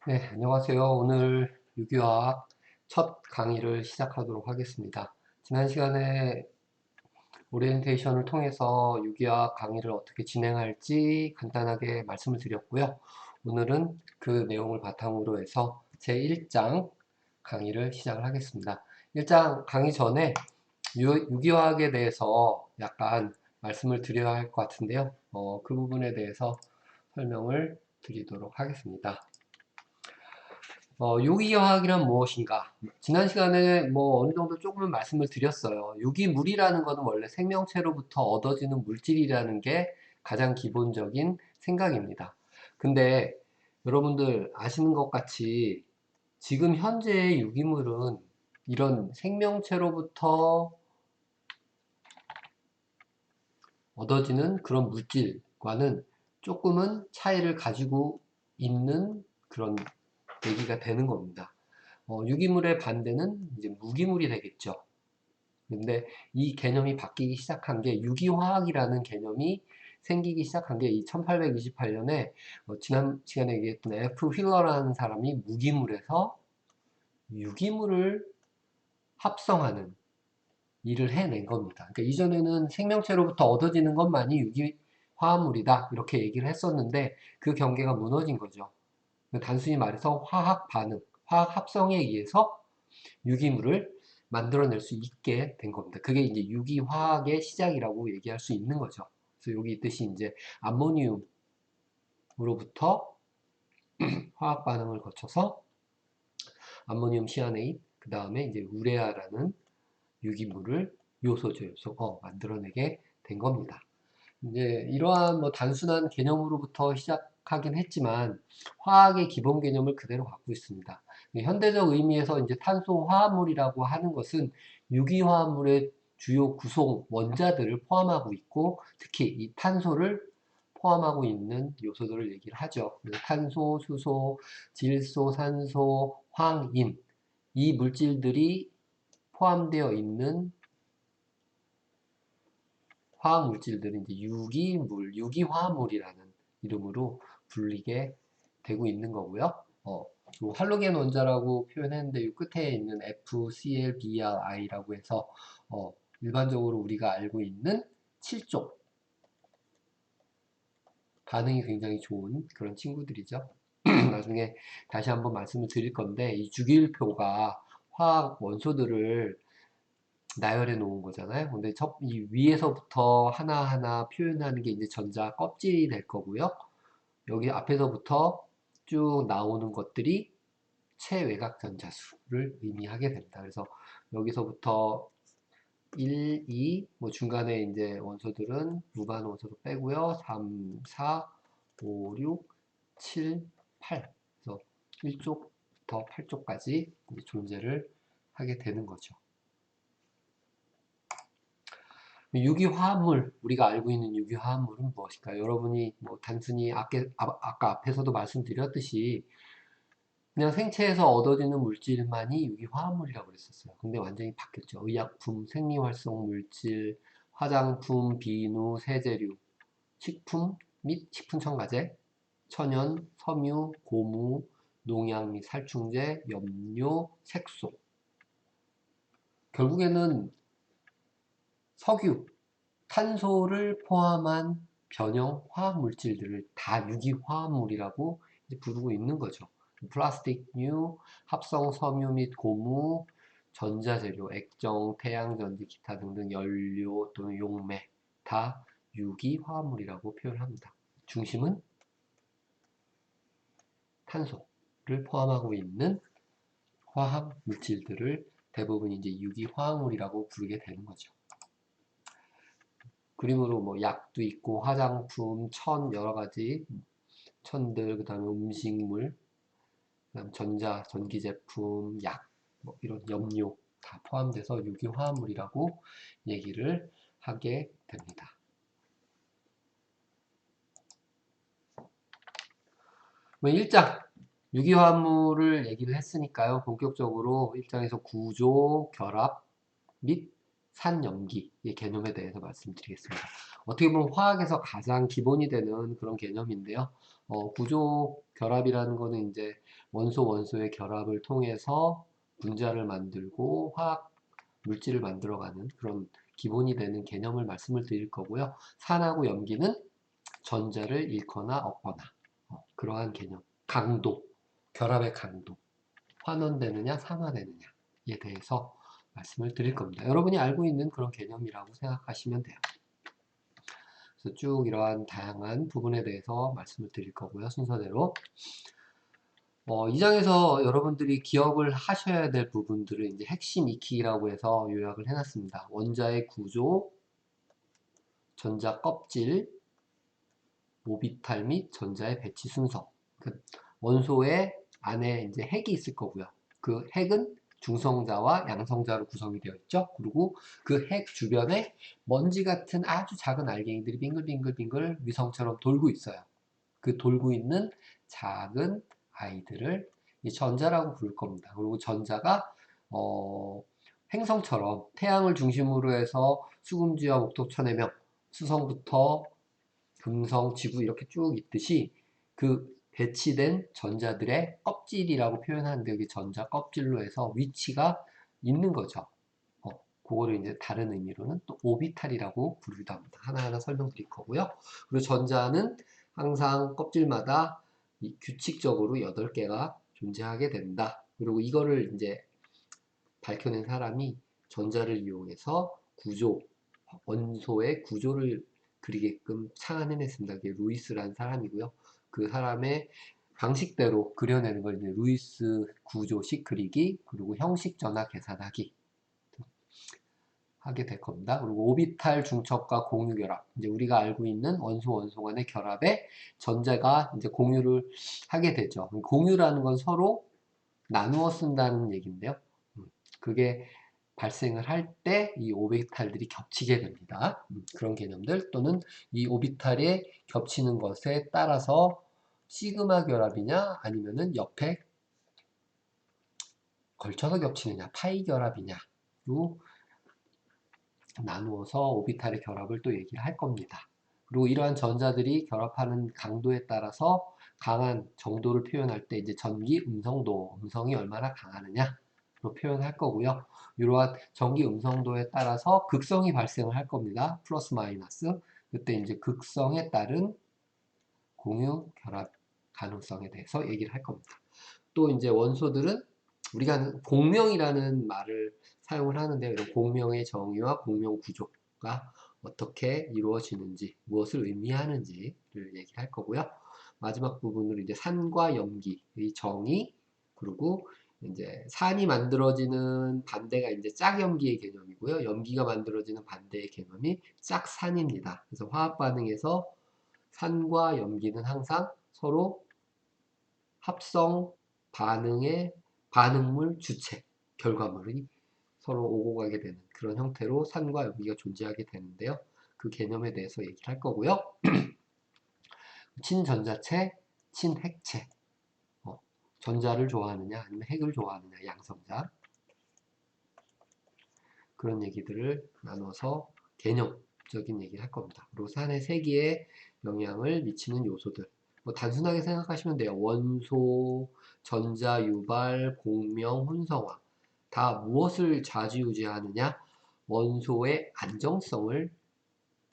네, 안녕하세요. 오늘 유기화학 첫 강의를 시작하도록 하겠습니다. 지난 시간에 오리엔테이션을 통해서 유기화학 강의를 어떻게 진행할지 간단하게 말씀을 드렸고요. 오늘은 그 내용을 바탕으로 해서 제1장 강의를 시작을 하겠습니다. 1장 강의 전에 유기화학에 대해서 약간 말씀을 드려야 할 것 같은데요. 그 부분에 대해서 설명을 드리도록 하겠습니다. 유기화학이란 무엇인가? 지난 시간에 어느 정도 조금은 말씀을 드렸어요. 유기물이라는 것은 원래 생명체로부터 얻어지는 물질이라는 게 가장 기본적인 생각입니다. 근데 여러분들 아시는 것 같이 지금 현재의 유기물은 이런 생명체로부터 얻어지는 그런 물질과는 조금은 차이를 가지고 있는 그런 얘기가 되는 겁니다. 유기물의 반대는 이제 무기물이 되겠죠. 근데 이 개념이 바뀌기 시작한 게 유기화학이라는 개념이 생기기 시작한 게 이 1828년에 지난 시간에 얘기했던 F. 휠러라는 사람이 무기물에서 유기물을 합성하는 일을 해낸 겁니다. 그러니까 이전에는 생명체로부터 얻어지는 것만이 유기화합물이다 이렇게 얘기를 했었는데 그 경계가 무너진 거죠. 단순히 말해서 화학 반응, 화학 합성에 의해서 유기물을 만들어낼 수 있게 된 겁니다. 그게 이제 유기화학의 시작이라고 얘기할 수 있는 거죠. 그래서 여기 있듯이 이제 암모니움으로부터 화학 반응을 거쳐서 암모니움 시아네인, 그 다음에 이제 우레아라는 유기물을 요소죠, 만들어내게 된 겁니다. 이제 이러한 단순한 개념으로부터 시작하긴 했지만 화학의 기본 개념을 그대로 갖고 있습니다. 현대적 의미에서 이제 탄소 화합물이라고 하는 것은 유기화합물의 주요 구성 원자들을 포함하고 있고 특히 이 탄소를 포함하고 있는 요소들을 얘기를 하죠. 탄소, 수소, 질소, 산소, 황인 이 물질들이 포함되어 있는 화학 물질들은 이제 유기화합물이라는 이름으로 불리게 되고 있는 거고요. 요 할로겐 원자라고 표현했는데 이 끝에 있는 FClBrI라고 해서 일반적으로 우리가 알고 있는 7쪽 반응이 굉장히 좋은 그런 친구들이죠. 나중에 다시 한번 말씀을 드릴 건데 이 주기율표가 화학 원소들을 나열해 놓은 거잖아요. 근데 이 위에서부터 하나하나 표현하는 게 이제 전자 껍질이 될 거고요. 여기 앞에서부터 쭉 나오는 것들이 체외곽 전자수를 의미하게 됩니다. 그래서 여기서부터 1, 2, 중간에 이제 원소들은 무반 원소도 빼고요. 3, 4, 5, 6, 7, 8. 그래서 1쪽부터 8쪽까지 존재를 하게 되는 거죠. 유기화합물, 우리가 알고 있는 유기화합물은 무엇일까요? 여러분이 단순히 아까 앞에서도 말씀드렸듯이 그냥 생체에서 얻어지는 물질만이 유기화합물이라고 그랬었어요. 근데 완전히 바뀌었죠. 의약품, 생리활성 물질, 화장품, 비누, 세제류, 식품 및 식품 첨가제, 천연, 섬유, 고무, 농약 및 살충제, 염료, 색소. 결국에는 석유, 탄소를 포함한 변형 화학 물질들을 다 유기화합물이라고 부르고 있는 거죠. 플라스틱류, 합성 섬유 및 고무, 전자재료, 액정, 태양전지, 기타 등등 연료 또는 용매 다 유기화합물이라고 표현합니다. 중심은 탄소를 포함하고 있는 화학 물질들을 대부분 이제 유기화합물이라고 부르게 되는 거죠. 그림으로 약도 있고 화장품, 여러 가지 천들, 그 다음에 음식물, 그다음 전기 제품, 약, 이런 염료 다 포함돼서 유기화합물이라고 얘기를 하게 됩니다. 1장 유기화합물을 얘기를 했으니까요. 본격적으로 1장에서 구조, 결합 및 산염기의 개념에 대해서 말씀드리겠습니다. 어떻게 보면 화학에서 가장 기본이 되는 그런 개념인데요. 구조 결합이라는 거는 이제 원소의 결합을 통해서 분자를 만들고 화학 물질을 만들어가는 그런 기본이 되는 개념을 말씀을 드릴 거고요. 산하고 염기는 전자를 잃거나 얻거나 그러한 개념, 강도, 결합의 강도, 환원되느냐 산화되느냐에 대해서 말씀을 드릴 겁니다. 여러분이 알고 있는 그런 개념이라고 생각하시면 돼요. 그래서 쭉 이러한 다양한 부분에 대해서 말씀을 드릴 거고요. 순서대로. 이 장에서 여러분들이 기억을 하셔야 될 부분들을 이제 핵심 익히기라고 해서 요약을 해놨습니다. 원자의 구조, 전자 껍질, 오비탈 및 전자의 배치 순서. 그 원소의 안에 이제 핵이 있을 거고요. 그 핵은 중성자와 양성자로 구성이 되어 있죠. 그리고 그 핵 주변에 먼지 같은 아주 작은 알갱이들이 빙글빙글 위성처럼 돌고 있어요. 그 돌고 있는 작은 아이들을 이 전자라고 부를 겁니다. 그리고 전자가 행성처럼 태양을 중심으로 해서 수금지와 목토천해명, 수성부터 금성, 지구 이렇게 쭉 있듯이 그 배치된 전자들의 껍질이라고 표현하는데 여기 전자 껍질로 해서 위치가 있는 거죠. 그거를 이제 다른 의미로는 또 오비탈이라고 부르기도 합니다. 하나하나 설명드릴 거고요. 그리고 전자는 항상 껍질마다 규칙적으로 8개가 존재하게 된다. 그리고 이거를 이제 밝혀낸 사람이 전자를 이용해서 원소의 구조를 그리게끔 창안해냈습니다. 그게 루이스라는 사람이고요. 그 사람의 방식대로 그려내는 걸 이제 루이스 구조식 그리기, 그리고 형식 전화 계산하기 하게 될 겁니다. 그리고 오비탈 중첩과 공유 결합. 이제 우리가 알고 있는 원소 간의 결합에 전자가 이제 공유를 하게 되죠. 공유라는 건 서로 나누어 쓴다는 얘기인데요. 그게 발생을 할 때 이 오비탈들이 겹치게 됩니다. 그런 개념들 또는 이 오비탈이 겹치는 것에 따라서 시그마 결합이냐 아니면은 옆에 걸쳐서 겹치느냐 파이 결합이냐로 나누어서 오비탈의 결합을 또 얘기를 할 겁니다. 그리고 이러한 전자들이 결합하는 강도에 따라서 강한 정도를 표현할 때 이제 전기 음성도, 음성이 얼마나 강하느냐로 표현할 거고요. 이러한 전기 음성도에 따라서 극성이 발생을 할 겁니다. 플러스 마이너스. 그때 이제 극성에 따른 공유 결합 가능성에 대해서 얘기를 할 겁니다. 또 이제 원소들은 우리가 공명이라는 말을 사용을 하는데 이런 공명의 정의와 공명 구조가 어떻게 이루어지는지 무엇을 의미하는지를 얘기할 거고요. 마지막 부분으로 이제 산과 염기의 정의 그리고 이제 산이 만들어지는 반대가 이제 짝염기의 개념이고요. 염기가 만들어지는 반대의 개념이 짝산입니다. 그래서 화학 반응에서 산과 염기는 항상 서로 합성 반응의 반응물 주체 결과물이 서로 오고 가게 되는 그런 형태로 산과 염기가 존재하게 되는데요. 그 개념에 대해서 얘기를 할 거고요. 친전자체, 친핵체. 전자를 좋아하느냐 아니면 핵을 좋아하느냐 양성자. 그런 얘기들을 나눠서 개념적인 얘기를 할 겁니다. 그리고 산의 세기에 영향을 미치는 요소들. 단순하게 생각하시면 돼요. 원소, 전자 유발, 공명, 혼성화. 다 무엇을 좌지우지하느냐? 원소의 안정성을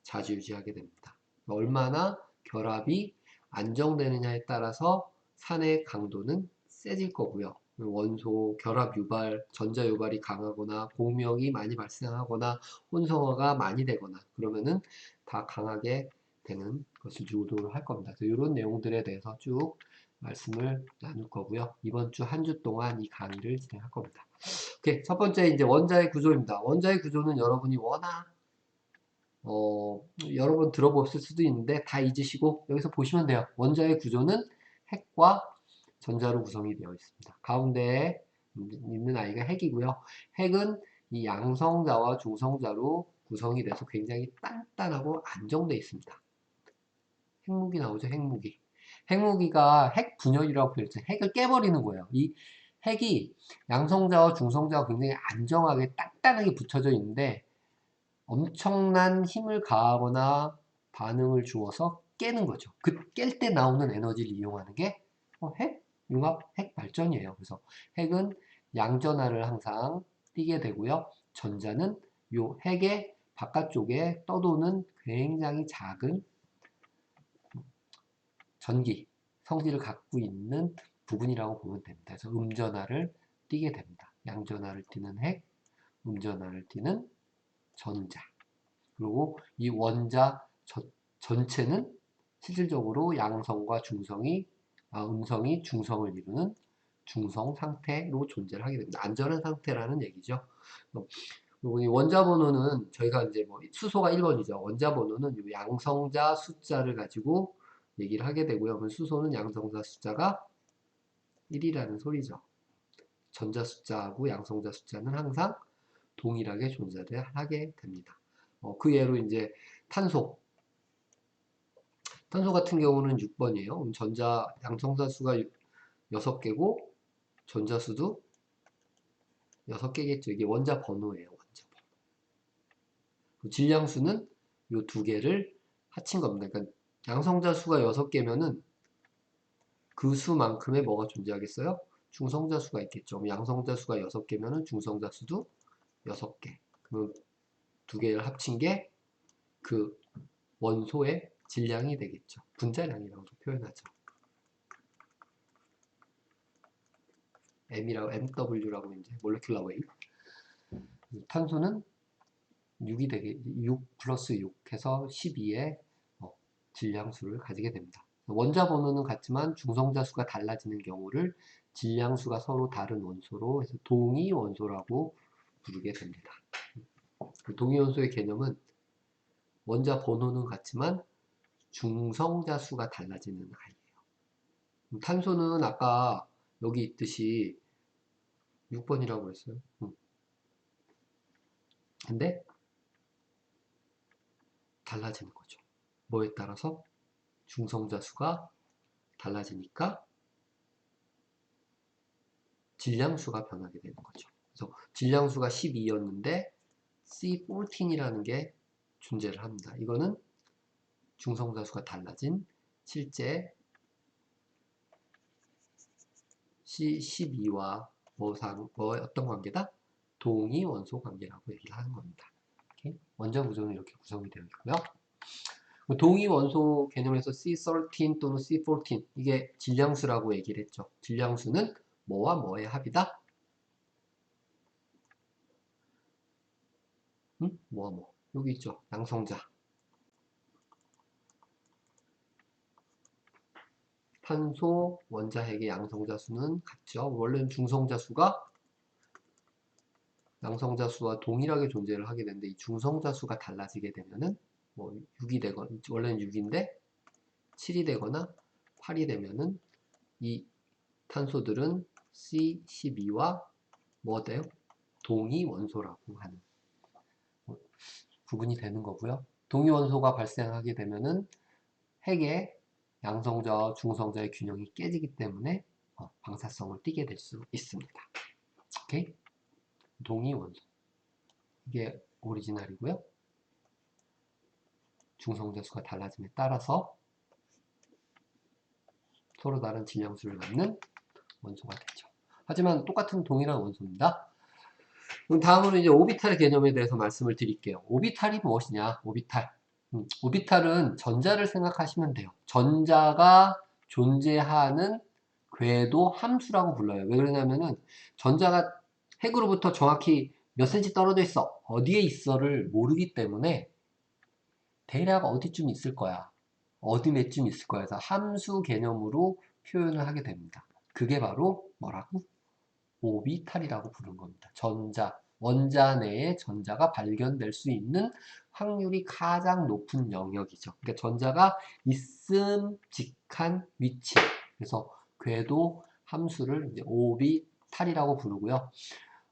좌지우지하게 됩니다. 얼마나 결합이 안정되느냐에 따라서 산의 강도는 세질 거고요. 원소 결합 유발, 전자 유발이 강하거나 공명이 많이 발생하거나 혼성화가 많이 되거나 그러면은 다 강하게 되는 것을 유도를 할 겁니다. 그래서 이런 내용들에 대해서 쭉 말씀을 나눌 거고요. 이번 주 한 주 동안 이 강의를 진행할 겁니다. 오케이, 첫 번째 이제 원자의 구조입니다. 원자의 구조는 여러분이 워낙 여러 번 들어보실 수도 있는데 다 잊으시고 여기서 보시면 돼요. 원자의 구조는 핵과 전자로 구성이 되어 있습니다. 가운데에 있는 아이가 핵이고요. 핵은 이 양성자와 중성자로 구성이 돼서 굉장히 단단하고 안정되어 있습니다. 핵무기 나오죠, 핵무기. 핵무기가 핵 분열이라고 표현했죠. 핵을 깨버리는 거예요. 이 핵이 양성자와 중성자가 굉장히 안정하게 단단하게 붙여져 있는데 엄청난 힘을 가하거나 반응을 주어서 깨는 거죠. 그 깰 때 나오는 에너지를 이용하는 게 핵, 융합, 핵 발전이에요. 그래서 핵은 양전하를 항상 띠게 되고요. 전자는 요 핵의 바깥쪽에 떠도는 굉장히 작은 전기, 성질을 갖고 있는 부분이라고 보면 됩니다. 그래서 음전하를 띠게 됩니다. 양전하를 띠는 핵, 음전하를 띠는 전자. 그리고 이 원자 전체는 실질적으로 양성과 중성이, 음성이 중성을 이루는 중성 상태로 존재를 하게 됩니다. 안전한 상태라는 얘기죠. 그리고 이 원자 번호는 저희가 이제 뭐 수소가 1번이죠. 원자 번호는 이 양성자 숫자를 가지고 얘기를 하게 되고요. 그럼 수소는 양성자 숫자가 1이라는 소리죠. 전자 숫자하고 양성자 숫자는 항상 동일하게 존재를 하게 됩니다. 그 예로 이제 탄소. 탄소 같은 경우는 6번이에요. 전자, 양성자 수가 6개고, 전자수도 6개겠죠. 이게 원자 번호예요. 원자 번호. 질량수는 이 두 개를 합친 겁니다. 그러니까 양성자 수가 6개면은 그 수만큼의 뭐가 존재하겠어요? 중성자 수가 있겠죠. 양성자 수가 6개면은 중성자 수도 6개. 그럼 두 개를 합친 게 그 원소의 질량이 되겠죠. 분자량이라고도 표현하죠. MW라고 이제 몰레큘러 웨이트. 탄소는 6이 되게 6 플러스 6 해서 12의 질량수를 가지게 됩니다. 원자 번호는 같지만 중성자 수가 달라지는 경우를 질량수가 서로 다른 원소로 해서 동위 원소라고 부르게 됩니다. 그 동위 원소의 개념은 원자 번호는 같지만 중성자 수가 달라지는 아이예요. 탄소는 아까 여기 있듯이 6번이라고 그랬어요. 근데 달라지는 거죠. 뭐에 따라서? 중성자 수가 달라지니까 질량수가 변하게 되는 거죠. 그래서 질량수가 12였는데 C14이라는 게 존재를 합니다. 이거는 중성자 수가 달라진 실제 C12와 어떤 관계다? 동위 원소 관계라고 얘기를 하는 겁니다. 원자 구조는 이렇게 구성이 되어 있고요. 동위 원소 개념에서 C13 또는 C14 이게 질량수라고 얘기를 했죠. 질량수는 뭐와 뭐의 합이다? 뭐와 뭐. 여기 있죠. 양성자. 탄소 원자핵의 양성자 수는 같죠. 원래는 중성자 수가 양성자 수와 동일하게 존재를 하게 되는데 이 중성자 수가 달라지게 되면은 뭐 6이 되거나 원래는 6인데 7이 되거나 8이 되면은 이 탄소들은 C12와 뭐 돼요? 동위 원소라고 하는 부분이 되는 거고요. 동위 원소가 발생하게 되면은 핵의 양성자와 중성자의 균형이 깨지기 때문에 방사성을 띠게 될 수 있습니다. 오케이? 동위 원소. 이게 오리지널이고요. 중성자 수가 달라짐에 따라서 서로 다른 질량수를 갖는 원소가 되죠. 하지만 똑같은 동일한 원소입니다. 그럼 다음으로 이제 오비탈 개념에 대해서 말씀을 드릴게요. 오비탈이 무엇이냐? 오비탈. 오비탈은 전자를 생각하시면 돼요. 전자가 존재하는 궤도 함수라고 불러요. 왜 그러냐면은 전자가 핵으로부터 정확히 몇 센치 떨어져 있어, 어디에 있어를 모르기 때문에 대략 어디쯤 있을 거야, 어디 몇쯤 있을 거야 해서 함수 개념으로 표현을 하게 됩니다. 그게 바로 뭐라고? 오비탈이라고 부르는 겁니다. 원자 내에 전자가 발견될 수 있는 확률이 가장 높은 영역이죠. 그러니까 전자가 있음직한 위치. 그래서 궤도 함수를 이제 오비탈이라고 부르고요.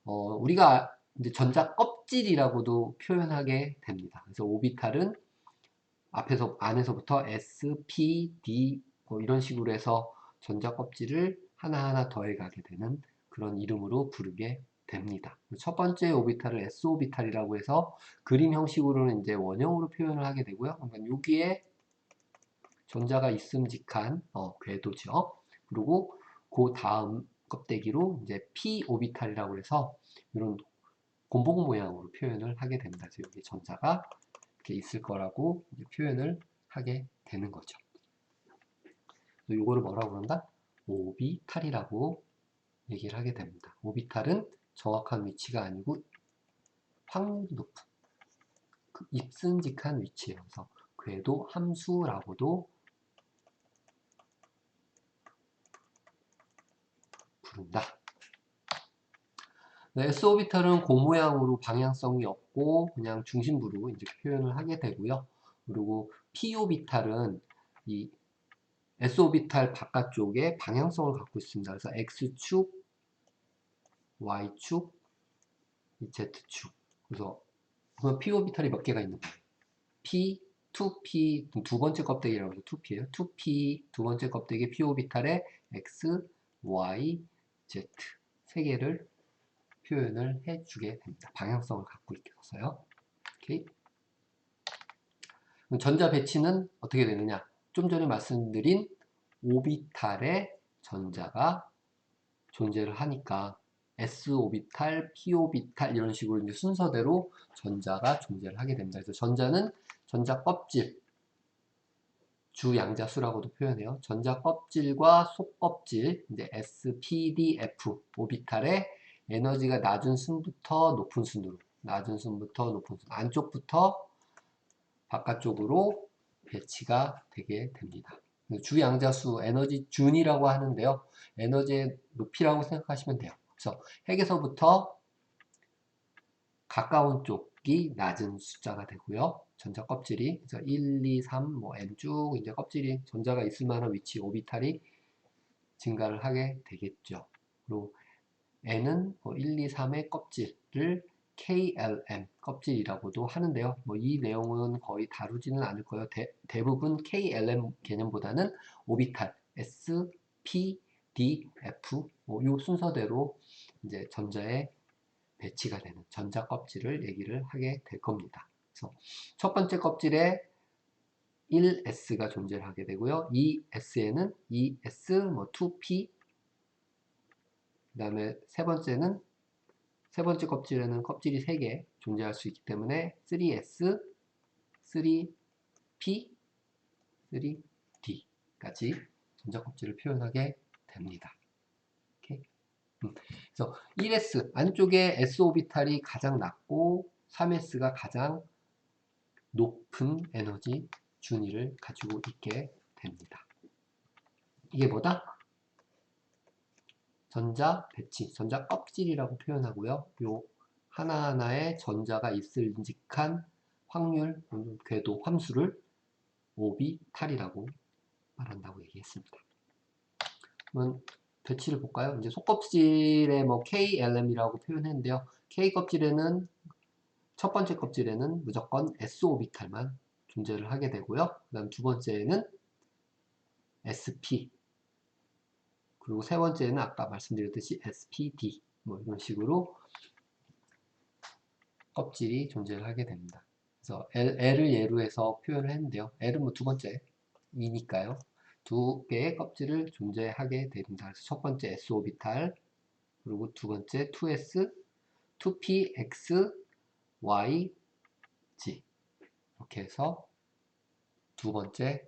우리가 이제 전자 껍질이라고도 표현하게 됩니다. 그래서 오비탈은 안에서부터 S, P, D 뭐 이런 식으로 해서 전자 껍질을 하나하나 더해가게 되는 그런 이름으로 부르게 됩니다. 첫 번째 오비탈을 S 오비탈이라고 해서 그림 형식으로는 이제 원형으로 표현을 하게 되고요. 그러니까 여기에 전자가 있음직한 궤도죠. 그리고 그 다음 껍데기로 이제 p 오비탈이라고 해서 이런 곰봉 모양으로 표현을 하게 됩니다. 그래서 여기 전자가 이렇게 있을 거라고 표현을 하게 되는 거죠. 이거를 뭐라고 그런다? 오비탈이라고 얘기를 하게 됩니다. 오비탈은 정확한 위치가 아니고 확률이 높은 입승직한 위치예요. 그래서 궤도 함수라고도 부른다. S오비탈은 공 모양으로 방향성이 없고 그냥 중심부로 이제 표현을 하게 되고요. 그리고 P오비탈은 이 S오비탈 바깥쪽에 방향성을 갖고 있습니다. 그래서 X축, Y축, Z축. 그래서 그럼 P오비탈이 몇 개가 있는 거예요? P, 2P, 두 번째 껍데기라고 해서 2P예요. 2P, 두 번째 껍데기 P오비탈에 X, Y, Z 세 개를 표현을 해주게 됩니다. 방향성을 갖고 있어서요. 오케이. 전자 배치는 어떻게 되느냐? 좀 전에 말씀드린 오비탈에 전자가 존재를 하니까 S 오비탈, P 오비탈 이런 식으로 이제 순서대로 전자가 존재를 하게 됩니다. 그래서 전자는 전자 껍질, 주 양자수라고도 표현해요. 전자 껍질과 속껍질, 이제 S, P, D, F 오비탈의 에너지가 낮은 순부터 높은 순으로, 낮은 순부터 높은 순, 안쪽부터 바깥쪽으로 배치가 되게 됩니다. 주 양자수, 에너지 준이라고 하는데요. 에너지의 높이라고 생각하시면 돼요. 그래서 핵에서부터 가까운 쪽이 낮은 숫자가 되고요. 전자 껍질이 그래서 1, 2, 3, 뭐 n 쭉 이제 껍질이 전자가 있을 만한 위치 오비탈이 증가를 하게 되겠죠. 그리고 n은 1, 2, 3의 껍질을 KLM 껍질이라고도 하는데요. 뭐 이 내용은 거의 다루지는 않을 거예요. 대부분 KLM 개념보다는 오비탈 S, P, D, F 이 순서대로 이제 전자의 배치가 되는 전자 껍질을 얘기를 하게 될 겁니다. 그래서 첫 번째 껍질에 1s가 존재를 하게 되고요. 2s에는 2s, 뭐 2p, 그 다음에 세 번째 껍질에는 껍질이 3개 존재할 수 있기 때문에 3s, 3p, 3d까지 전자 껍질을 표현하게 됩니다. 오케이? 그래서 1s 안쪽에 s 오비탈이 가장 낮고 3s가 가장 높은 에너지 준위를 가지고 있게 됩니다. 이게 뭐다? 전자 배치, 전자 껍질이라고 표현하고요. 요 하나하나의 전자가 있을 인직한 확률, 궤도 함수를 오비탈이라고 말한다고 얘기했습니다. 그러면 배치를 볼까요? 이제 속껍질에 뭐 KLM이라고 표현했는데요. K 껍질에는 첫 번째 껍질에는 무조건 S 오비탈만 존재를 하게 되고요. 그 다음 두 번째에는 SP, 그리고 세 번째는 아까 말씀드렸듯이 SPD, 뭐 이런 식으로 껍질이 존재를 하게 됩니다. 그래서 L을 예로 해서 표현을 했는데요. L은 뭐 두 번째, 2니까요. 두 개의 껍질을 존재하게 됩니다. 그래서 첫 번째 S 오비탈, 그리고 두 번째 2S, 2P, X, Y, G. 이렇게 해서 두 번째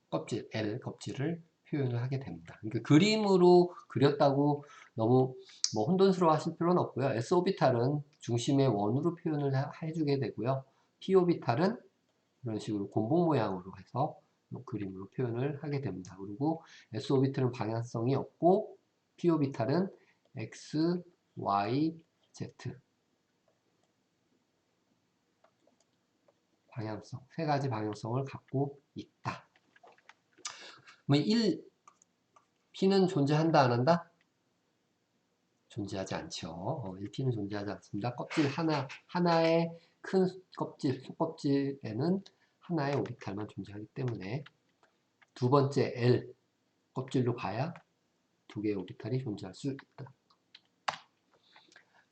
껍질, L 껍질을 표현을 하게 됩니다. 그러니까 그림으로 그렸다고 너무 뭐 혼돈스러워 하실 필요는 없고요. S 오비탈은 중심의 원으로 표현을 해주게 되고요. P 오비탈은 이런 식으로 곰봉 모양으로 해서 그림으로 표현을 하게 됩니다. 그리고 S 오비탈은 방향성이 없고 P 오비탈은 X, Y, Z 방향성, 세 가지 방향성을 갖고 있다. 뭐 1P는 존재한다 안 한다? 존재하지 않죠. 1P는 존재하지 않습니다. 껍질 하나의 큰 껍질, 속껍질에는 하나의 오비탈만 존재하기 때문에 두 번째 L 껍질로 가야 두 개의 오비탈이 존재할 수 있다.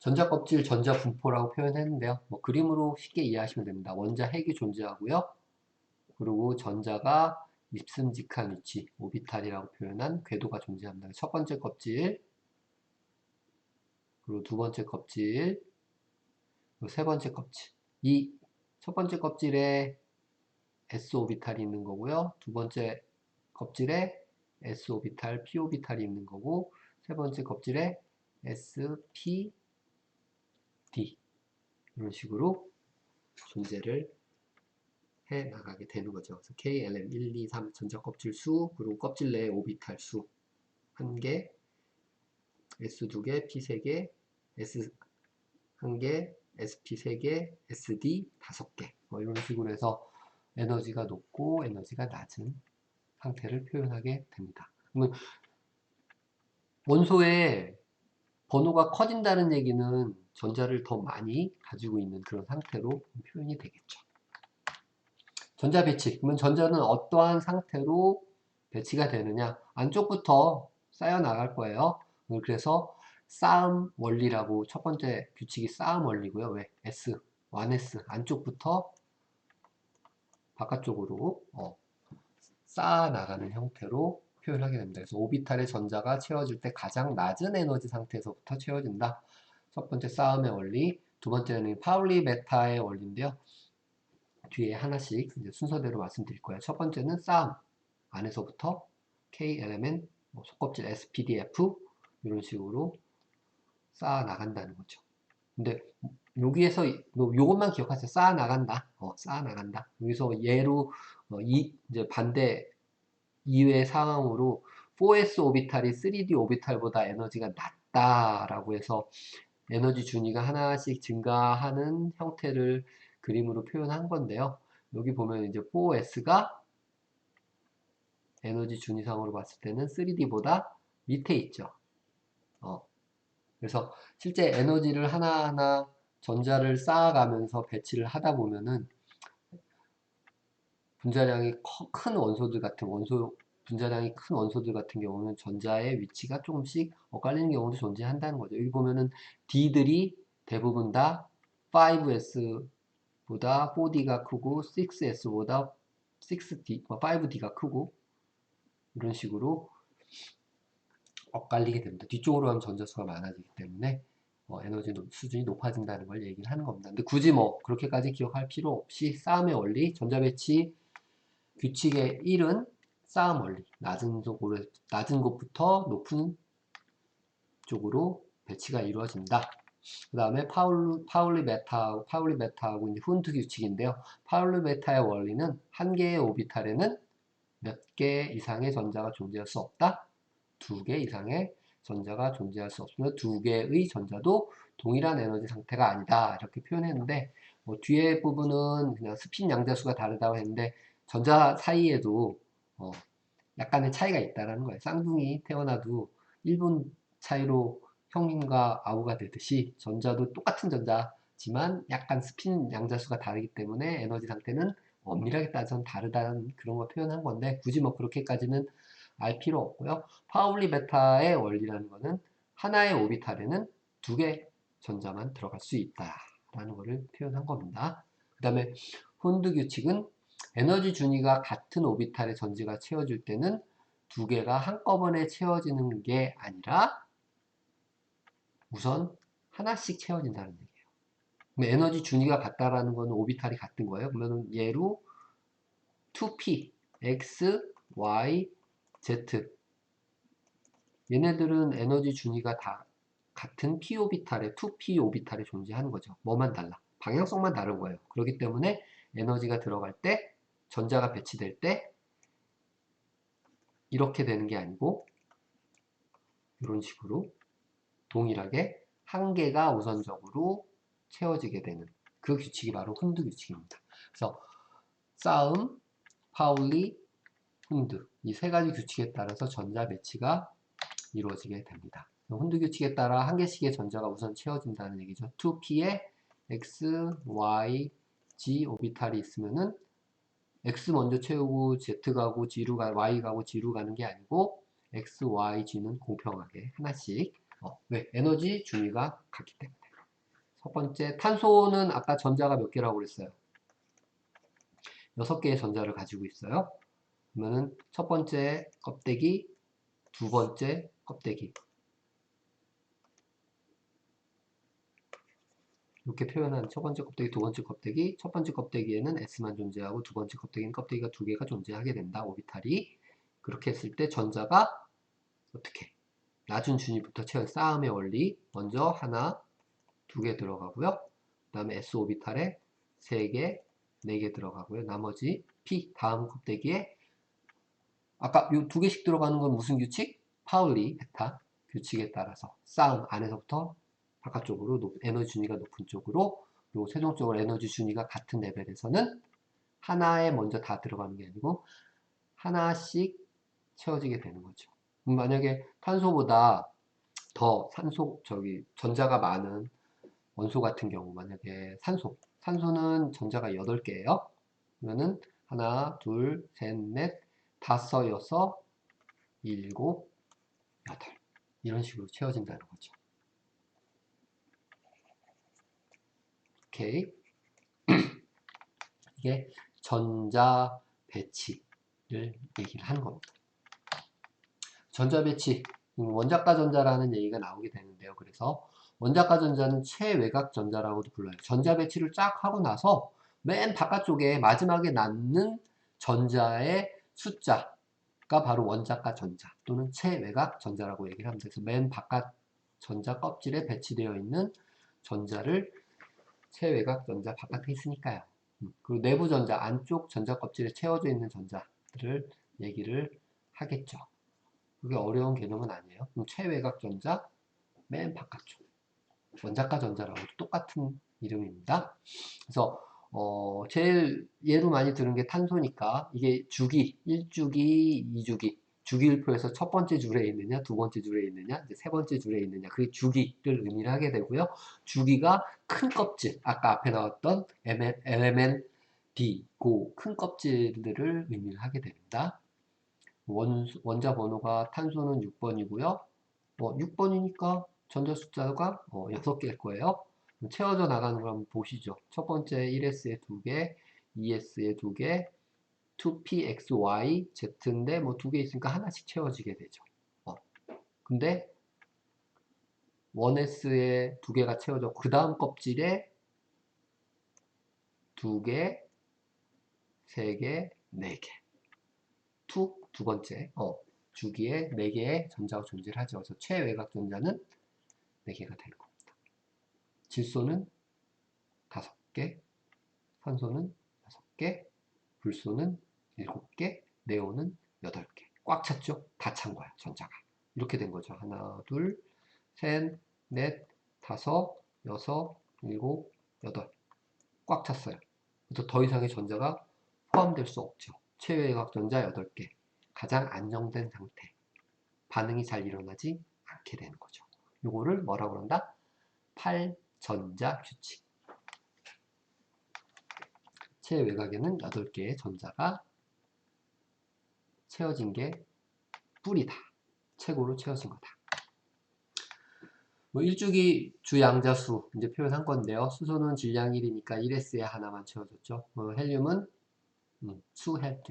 전자 껍질, 전자 분포라고 표현했는데요. 뭐 그림으로 쉽게 이해하시면 됩니다. 원자 핵이 존재하고요. 그리고 전자가 입슴직한 위치, 오비탈이라고 표현한 궤도가 존재합니다. 첫 번째 껍질, 그리고 두 번째 껍질, 그리고 세 번째 껍질. 이 첫 번째 껍질에 s 오비탈이 있는 거고요. 두 번째 껍질에 s 오비탈, p 오비탈이 있는 거고, 세 번째 껍질에 s, p, d 이런 식으로 존재를 해 나가게 되는 거죠. 그래서 K, L, M 1, 2, 3 전자 껍질 수, 그리고 껍질 내에 오비탈 수 1개, S 2개, P 3개, S 1개, SP 3개, SD 5개. 뭐 이런 식으로 해서 에너지가 높고 에너지가 낮은 상태를 표현하게 됩니다. 그러면 원소의 번호가 커진다는 얘기는 전자를 더 많이 가지고 있는 그런 상태로 표현이 되겠죠. 전자 배치. 그러면 전자는 어떠한 상태로 배치가 되느냐? 안쪽부터 쌓여 나갈 거예요. 그래서 쌓음 원리라고 첫 번째 규칙이 쌓음 원리고요. 왜? S, 1S 안쪽부터 바깥쪽으로 쌓아 나가는 형태로 표현하게 됩니다. 그래서 오비탈의 전자가 채워질 때 가장 낮은 에너지 상태에서부터 채워진다. 첫 번째 쌓음의 원리, 두 번째는 파울리 베타의 원리인데요. 뒤에 하나씩 이제 순서대로 말씀드릴 거예요. 첫 번째는 쌓음 안에서부터 K, 엘레멘, 속껍질 SPDF 이런 식으로 쌓아 나간다는 거죠. 근데 여기에서 요것만 기억하세요. 쌓아 나간다. 쌓아 나간다. 여기서 예로 이제 반대 이외의 상황으로 4s 오비탈이 3d 오비탈보다 에너지가 낮다라고 해서 에너지 준위가 하나씩 증가하는 형태를 그림으로 표현한 건데요. 여기 보면 이제 4s가 에너지 준위상으로 봤을 때는 3D보다 밑에 있죠. 그래서 실제 에너지를 하나하나 전자를 쌓아가면서 배치를 하다 보면은 분자량이 큰 원소들 같은 분자량이 큰 원소들 같은 경우는 전자의 위치가 조금씩 엇갈리는 경우도 존재한다는 거죠. 여기 보면은 D들이 대부분 다 5S보다 4D가 크고 6S보다 6D, 5D가 크고 이런 식으로 엇갈리게 됩니다. 뒤쪽으로 가면 전자수가 많아지기 때문에 에너지 수준이 높아진다는 걸 얘기를 하는 겁니다. 근데 굳이 뭐 그렇게까지 기억할 필요 없이 싸움의 원리, 전자배치 규칙의 1은 싸움 원리, 낮은 곳부터 높은 쪽으로 배치가 이루어진다. 그 다음에 파울리 베타하고 이제 훈트 규칙인데요. 파울리 베타의 원리는 한 개의 오비탈에는 몇 개 이상의 전자가 존재할 수 없다. 2개 이상의 전자가 존재할 수 없으면 2개의 전자도 동일한 에너지 상태가 아니다. 이렇게 표현했는데 뒤에 부분은 그냥 스핀 양자수가 다르다고 했는데 전자 사이에도 약간의 차이가 있다라는 거예요. 쌍둥이 태어나도 1분 차이로 형과 아우가 되듯이 전자도 똑같은 전자지만 약간 스핀 양자수가 다르기 때문에 에너지 상태는 엄밀하게 따져서 다르다는 그런 걸 표현한 건데 굳이 뭐 그렇게까지는 알 필요 없고요. 파울리 베타의 원리라는 거는 하나의 오비탈에는 2개 전자만 들어갈 수 있다라는 것을 표현한 겁니다. 그 다음에 훈드 규칙은 에너지 준위가 같은 오비탈의 전지가 채워질 때는 2개가 한꺼번에 채워지는 게 아니라 우선 하나씩 채워진다는 얘기예요. 에너지 준위가 같다라는 건 오비탈이 같은 거예요. 그러면 예로 2p, x, y, z 얘네들은 에너지 준위가 다 같은 p 오비탈에 2p 오비탈에 존재하는 거죠. 뭐만 달라? 방향성만 다른 거예요. 그렇기 때문에 에너지가 들어갈 때 전자가 배치될 때 이렇게 되는 게 아니고 이런 식으로 동일하게 한 개가 우선적으로 채워지게 되는 그 규칙이 바로 훈드 규칙입니다. 그래서 싸움, 파울리, 훈드 이 세 가지 규칙에 따라서 전자 배치가 이루어지게 됩니다. 훈드 규칙에 따라 한 개씩의 전자가 우선 채워진다는 얘기죠. 2p에 x, y, g 오비탈이 있으면은 x 먼저 채우고 z 가고 g로 y 가고 g로 가는 게 아니고 x, y, g는 공평하게 하나씩 왜? 에너지 준위가 같기 때문에 첫 번째, 탄소는 아까 전자가 몇 개라고 그랬어요? 6개의 전자를 가지고 있어요. 그러면은 첫 번째 껍데기, 두 번째 껍데기. 이렇게 표현한 첫 번째 껍데기, 두 번째 껍데기. 첫 번째 껍데기에는 S만 존재하고 두 번째 껍데기는 껍데기가 두 개가 존재하게 된다. 오비탈이. 그렇게 했을 때 전자가 어떻게? 낮은 준위부터 채운 싸움의 원리. 먼저 하나, 두 개 들어가고요. 그 다음에 S 오비탈에 3개, 4개 들어가고요. 나머지 P 다음 껍데기에 아까 요 2개씩 들어가는 건 무슨 규칙? 파울리 베타 규칙에 따라서 싸움 안에서부터 바깥쪽으로 에너지 준위가 높은 쪽으로 요 최종적으로 에너지 준위가 같은 레벨에서는 하나에 먼저 다 들어가는 게 아니고 하나씩 채워지게 되는 거죠. 만약에 탄소보다 더 전자가 많은 원소 같은 경우 만약에 산소는 전자가 8개예요. 그러면은 하나, 둘, 셋, 넷, 다섯, 여섯, 일곱, 여덟 이런 식으로 채워진다는 거죠. 오케이. 이게 전자 배치를 얘기를 하는 겁니다. 전자 배치, 원자가 전자라는 얘기가 나오게 되는데요. 그래서 원자가 전자는 최외곽 전자라고도 불러요. 전자 배치를 쫙 하고 나서 맨 바깥쪽에 마지막에 남는 전자의 숫자가 바로 원자가 전자 또는 최외곽 전자라고 얘기를 합니다. 그래서 맨 바깥 전자 껍질에 배치되어 있는 전자를 최외곽 전자 바깥에 있으니까요. 그리고 내부 전자, 안쪽 전자 껍질에 채워져 있는 전자들을 얘기를 하겠죠. 그게 어려운 개념은 아니에요. 그럼 최외곽 전자 맨 바깥쪽 원자가 전자라고 똑같은 이름입니다. 그래서 제일 예로 많이 들은 게 탄소니까 이게 주기 1주기, 2주기 주기율표에서 첫 번째 줄에 있느냐, 두 번째 줄에 있느냐, 이제 세 번째 줄에 있느냐, 그게 주기를 의미를 하게 되고요. 주기가 큰 껍질, 아까 앞에 나왔던 에레멘 B, 큰 껍질들을 의미를 하게 됩니다. 원자 번호가 탄소는 6번이고요. 6번이니까 전자 숫자가 6개일 거예요. 채워져 나가는 걸 한번 보시죠. 첫 번째 1S에 2개, 2S에 2개, 2PXY, Z인데 뭐 2개 있으니까 하나씩 채워지게 되죠. 근데 1S에 2개가 채워졌고 그 다음 껍질에 2개, 3개, 4개. 두 번째 주기에 4개의 전자가 존재를 하죠. 그래서 최외곽 전자는 4개가 되는 겁니다. 질소는 5개, 산소는 6개, 불소는 7개, 네온은 8개. 꽉 찼죠? 다 찬 거야, 전자가. 이렇게 된 거죠. 하나, 둘, 셋, 넷, 다섯, 여섯, 일곱, 여덟. 꽉 찼어요. 그래서 더 이상의 전자가 포함될 수 없죠. 최외곽 전자 8개. 가장 안정된 상태. 반응이 잘 일어나지 않게 되는 거죠. 요거를 뭐라고 그런다? 8전자 규칙. 최외곽에는 8개의 전자가 채워진 게 뿌리다. 최고로 채워진 거다. 뭐 일주기 주양자수 이제 표현한 건데요. 수소는 질량 1이니까 1S에 하나만 채워졌죠. 헬륨은 수헬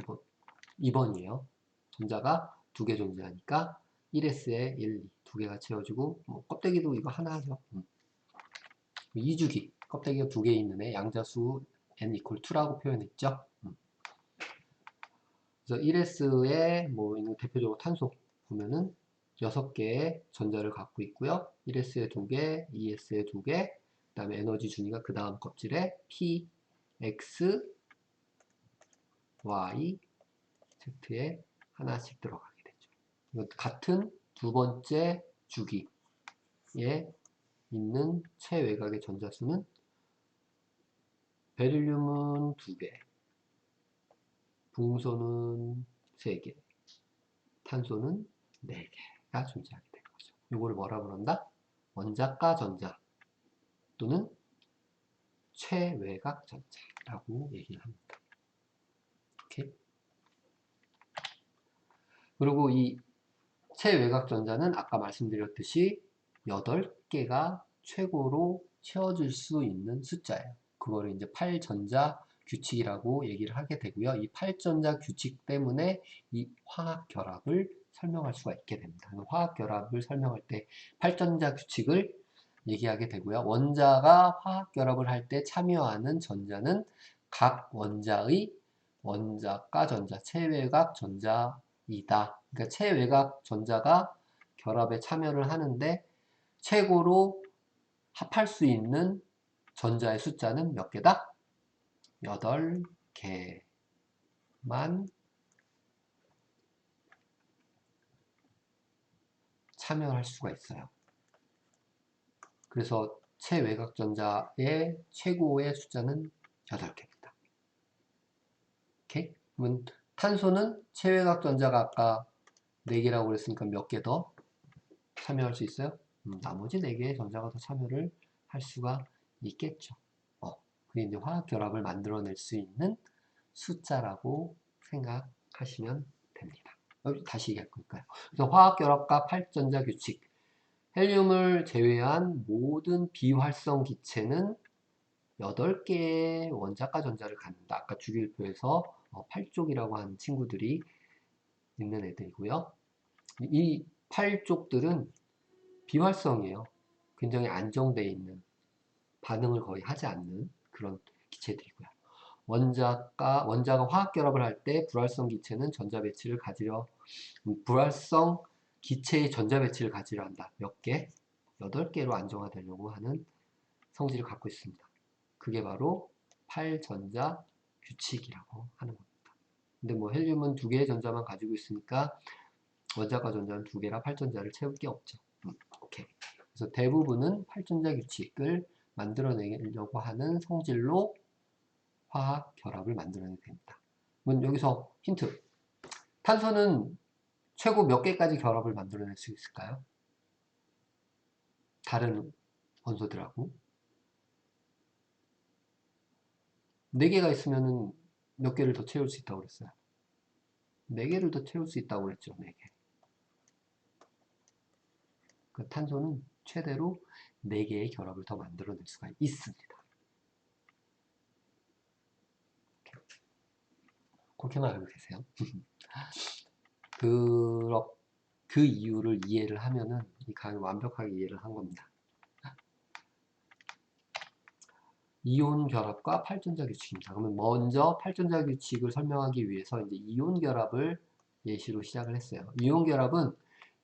2번이에요. 전자가 2개 존재하니까 1S에 1, 2, 2개가 채워지고 껍데기도 이거 하나 하죠. 2주기 껍데기가 2개 있는 애 양자수 n equal 2라고 표현했죠. 그래서 1S에 뭐 있는 대표적으로 탄소 보면은 6개의 전자를 갖고 있고요. 1S에 2개, 2S에 2개, 그 다음에 에너지 준위가 그 다음 껍질에 P, X, Y, Z에 하나씩 들어가게 되죠. 같은 두 번째 주기에 있는 최외곽의 전자수는 베릴륨은 2개, 붕소는 3개, 탄소는 4개가 존재하게 되는 거죠. 이걸 뭐라고 그런다? 원자가 전자 또는 최외곽 전자라고 얘기를 합니다. 오케이? 그리고 이 최외곽 전자는 아까 말씀드렸듯이 8개가 최고로 채워줄 수 있는 숫자예요. 그거를 이제 8전자 규칙이라고 얘기를 하게 되고요. 이 8전자 규칙 때문에 이 화학 결합을 설명할 수가 있게 됩니다. 화학 결합을 설명할 때 8전자 규칙을 얘기하게 되고요. 원자가 화학 결합을 할 때 참여하는 전자는 각 원자의 원자가 전자, 체외각 전자이다. 그러니까 체외각 전자가 결합에 참여를 하는데 최고로 합할 수 있는 전자의 숫자는 몇 개다? 8개만 참여할 수가 있어요. 그래서 체외각 전자의 최고의 숫자는 8개입니다. 오케이? 그러면 탄소는 체외각 전자가 아까 4개라고 그랬으니까 몇 개 더 참여할 수 있어요? 나머지 4개의 전자가 더 참여를 할 수가 있겠죠. 그게 이제 화학 결합을 만들어낼 수 있는 숫자라고 생각하시면 됩니다. 다시 얘기할 거니까요. 그래서 화학 결합과 8전자 규칙. 헬륨을 제외한 모든 비활성 기체는 8개의 원자가 전자를 갖는다. 아까 주기율표에서 8쪽이라고 하는 친구들이 있는 애들이고요. 이 8쪽들은 비활성이에요. 굉장히 안정되어 있는, 반응을 거의 하지 않는 그런 기체들이고요. 원자가 화학 결합을 할 때 불활성 기체는 전자 배치를 가지려, 불활성 기체의 전자 배치를 가지려 한다. 몇 개? 8개로 안정화되려고 하는 성질을 갖고 있습니다. 그게 바로 8전자 규칙이라고 하는 겁니다. 근데 뭐 헬륨은 2개의 전자만 가지고 있으니까 원자과 전자는 2개라 8전자를 채울 게 없죠. 오케이. 그래서 대부분은 8전자 규칙을 만들어내려고 하는 성질로 화학 결합을 만들어내게 됩니다. 그럼 여기서 힌트. 탄소는 최고 몇 개까지 결합을 만들어낼 수 있을까요? 다른 원소들하고. 4개가 있으면 몇 개를 더 채울 수 있다고 그랬어요? 4개를 더 채울 수 있다고 그랬죠. 4개. 그 탄소는 최대로 4개의 결합을 더 만들어낼 수가 있습니다. 그렇게만 알고 계세요. 그 이유를 이해를 하면은 이 강의 완벽하게 이해를 한 겁니다. 이온 결합과 8전자 규칙입니다. 그러면 먼저 8전자 규칙을 설명하기 위해서 이제 이온 결합을 예시로 시작을 했어요. 이온 결합은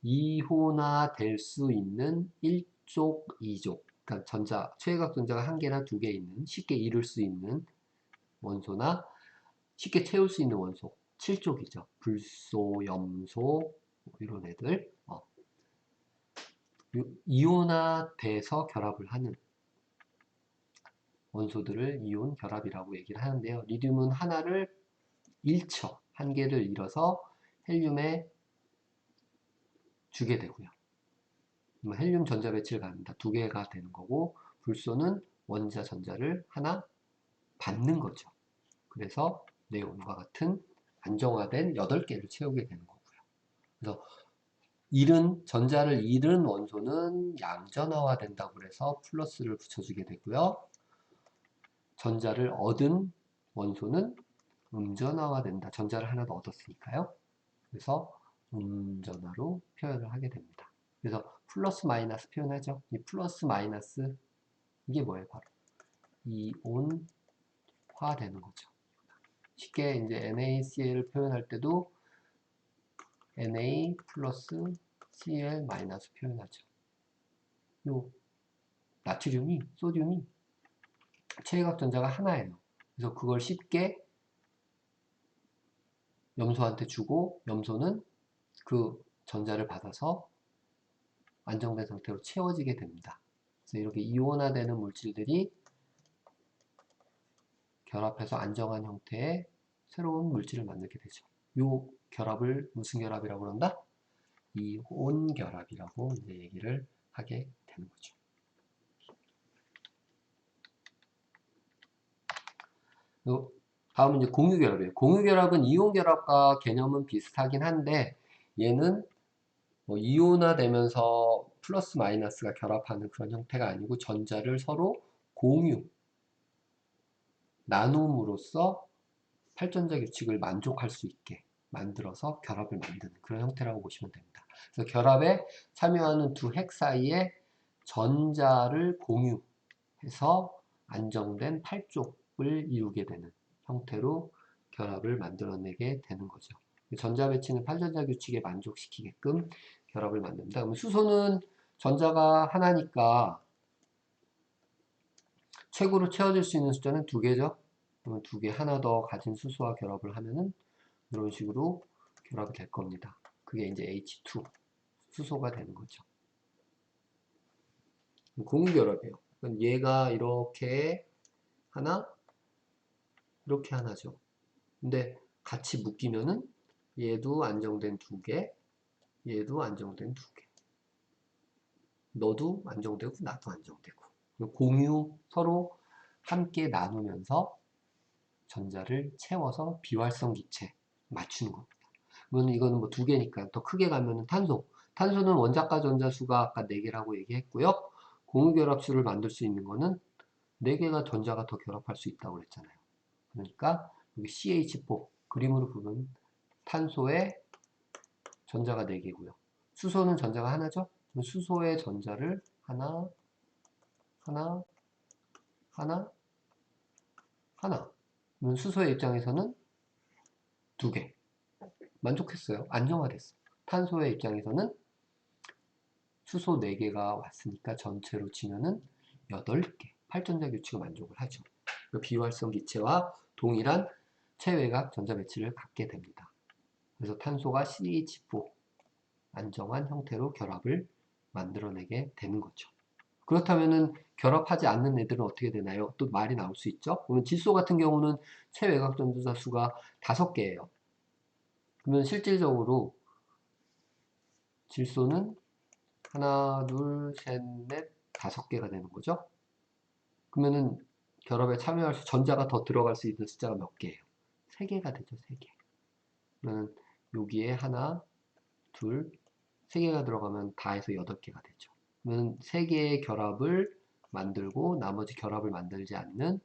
이온화될 수 있는 1족, 2족, 그러니까 최외각 전자가 1개나 2개 있는, 쉽게 이룰 수 있는 원소나 쉽게 채울 수 있는 원소, 7족이죠. 불소, 염소, 이런 애들. 이온화돼서 결합을 하는 원소들을 이온 결합이라고 얘기를 하는데요. 리튬은 하나를 잃죠. 1개를 잃어서 헬륨에 주게 되고요. 헬륨 전자 배치를 갖는다. 2개가 되는 거고, 불소는 원자 전자를 하나 받는 거죠. 그래서 네온과 같은 안정화된 8개를 채우게 되는 거고요. 그래서 전자를 잃은 원소는 양전화가 된다고 그래서 플러스를 붙여주게 되고요. 전자를 얻은 원소는 음전화가 된다. 전자를 하나 더 얻었으니까요. 그래서 음전화로 표현을 하게 됩니다. 그래서 플러스 마이너스 표현하죠. 이 플러스 마이너스 이게 뭐예요? 바로 이온화 되는 거죠. 쉽게 이제 NaCl을 표현할 때도 Na 플러스 Cl 마이너스 표현하죠. 요 나트륨이, 소듐이 체외각 전자가 하나예요. 그래서 그걸 쉽게 염소한테 주고 염소는 그 전자를 받아서 안정된 상태로 채워지게 됩니다. 그래서 이렇게 이온화되는 물질들이 결합해서 안정한 형태의 새로운 물질을 만들게 되죠. 이 결합을 무슨 결합이라고 그런다? 이온 결합이라고 이제 얘기를 하게 되는 거죠. 다음은 이제 공유결합이에요. 공유결합은 이온결합과 개념은 비슷하긴 한데 얘는 뭐 이온화되면서 플러스 마이너스가 결합하는 그런 형태가 아니고 전자를 서로 공유, 나눔으로써 팔전자 규칙을 만족할 수 있게 만들어서 결합을 만드는 그런 형태라고 보시면 됩니다. 그래서 결합에 참여하는 두 핵 사이에 전자를 공유해서 안정된 팔쪽을 이루게 되는 형태로 결합을 만들어내게 되는 거죠. 전자 배치는 팔전자 규칙에 만족시키게끔 결합을 만듭니다. 그럼 수소는 전자가 하나니까 최고로 채워질 수 있는 숫자는 두 개죠. 그러면 두 개 하나 더 가진 수소와 결합을 하면은 이런 식으로 결합이 될 겁니다. 그게 이제 H2 수소가 되는 거죠. 공유결합이에요. 얘가 이렇게 하나, 이렇게 하나죠. 근데 같이 묶이면은 얘도 안정된 두 개, 얘도 안정된 두 개. 너도 안정되고 나도 안정되고. 공유 서로 함께 나누면서 전자를 채워서 비활성 기체 맞추는 겁니다. 이거는 뭐 두 개니까 더 크게 가면은 탄소. 탄소는 원자과 전자 수가 아까 4개라고 얘기했고요. 공유결합수를 만들 수 있는 거는 4개가 전자가 더 결합할 수 있다고 그랬잖아요. 그러니까 여기 CH4 그림으로 보면 탄소의 전자가 4개고요. 수소는 전자가 하나죠? 수소의 전자를 하나, 하나, 하나, 하나. 수소의 입장에서는 2개. 만족했어요. 안정화됐어. 탄소의 입장에서는 수소 4개가 왔으니까 전체로 치면은 8개. 팔전자 규칙을 만족을 하죠. 비활성 기체와 동일한 체외각 전자 배치를 갖게 됩니다. 그래서 탄소가 CH4 안정한 형태로 결합을 만들어내게 되는 거죠. 그렇다면은 결합하지 않는 애들은 어떻게 되나요? 또 말이 나올 수 있죠. 그러면 질소 같은 경우는 체외각 전자 수가 5개예요. 그러면 실질적으로 질소는 하나, 둘, 셋, 넷, 5개가 되는 거죠. 그러면은 결합에 참여할 수, 전자가 더 들어갈 수 있는 숫자가 몇 개예요? 3개가 되죠, 3개. 그러면 여기에 하나, 둘, 3개가 들어가면 다 해서 8개가 되죠. 그러면 3개의 결합을 만들고 나머지 결합을 만들지 않는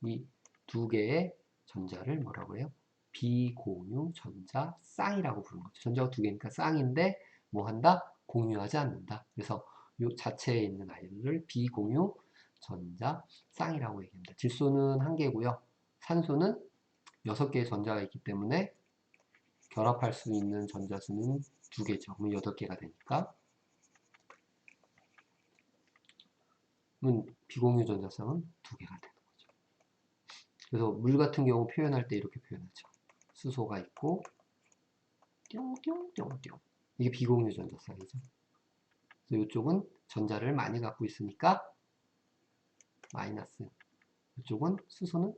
이 2개의 전자를 뭐라고 해요? 비공유 전자 쌍이라고 부르는 거죠. 전자가 2개니까 쌍인데 뭐 한다? 공유하지 않는다. 그래서 이 자체에 있는 아이들을 비공유 전자 쌍이라고 얘기합니다. 질소는 1개고요. 산소는 6개의 전자가 있기 때문에 결합할 수 있는 전자수는 2개죠. 그럼 8개가 되니까. 그럼 비공유 전자쌍은 2개가 되는 거죠. 그래서 물 같은 경우 표현할 때 이렇게 표현하죠. 수소가 있고 뿅뿅뿅뿅. 이게 비공유 전자쌍이죠. 그래서 이쪽은 전자를 많이 갖고 있으니까 마이너스. 이쪽은 수소는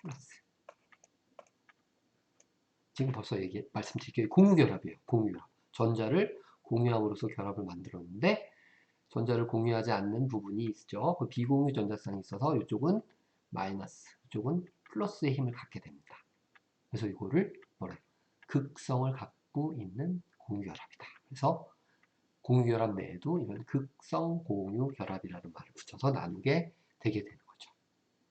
플러스. 지금 벌써 말씀드릴게요. 공유결합이에요. 공유결합. 전자를 공유함으로써 결합을 만들었는데 전자를 공유하지 않는 부분이 있죠. 그 비공유 전자쌍이 있어서 이쪽은 마이너스, 이쪽은 플러스의 힘을 갖게 됩니다. 그래서 이거를 뭐래요? 극성을 갖고 있는 공유결합이다. 그래서 공유결합 내에도 이런 극성 공유결합이라는 말을 붙여서 나누게 되게 되는 거죠.